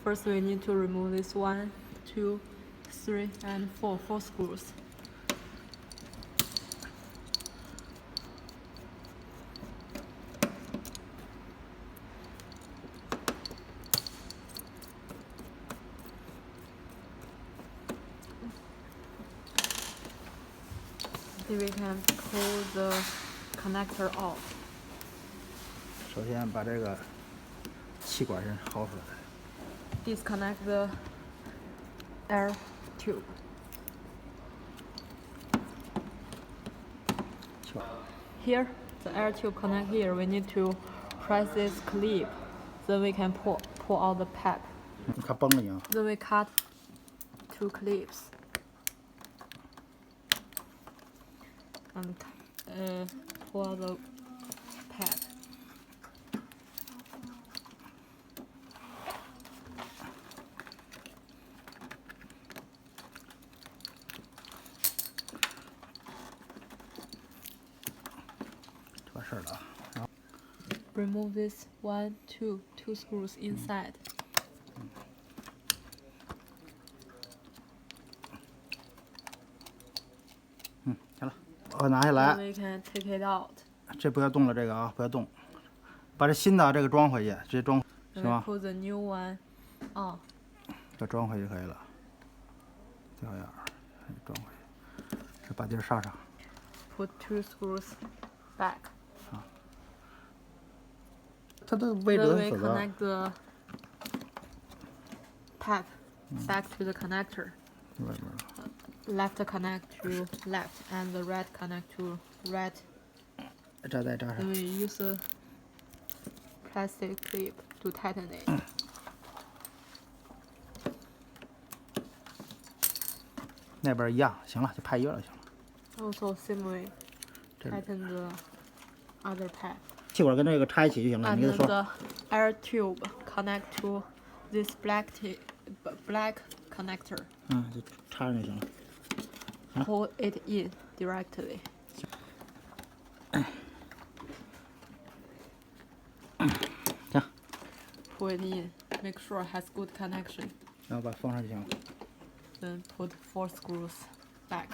First, we need to remove this 1, 2, 3, and 4 screws. Then we can pull the connector off. 首先把这个气管先薅出来。Disconnect the air tube. Here, the air tube connect here. We need to press this clip, then we can pull out the pipe. 你看绷了已经。Then we cut 2 clips and pull out the pipe. Remove this 1, 2 screws inside. 行了，我拿下来。 Then we can take it out. 这不要动了，这个啊，不要动。把这新的这个装回去，直接装，行吗 Put the new one on. 再装回去就可以了。掉眼儿，装回去，这把劲儿上上。Put 2 screws back. 它的位置 Then 很 we 复杂。 connect the pipe back to the connector. 外边。 Left connect to left and the right connect to right. 扎带扎上。 Then we use a plastic clip to tighten it. 那边一样，行了，就拍一个就行了。 Also same way, tighten the other pipe. 气管跟这个插一起就行了，你 And 跟他说。 the air tube connect to this black connector. 就插上就行了。 Pull it in directly. 行。 Pull it in. Make sure it has good connection. 然后把它封上就行了。 Then put 4 screws back.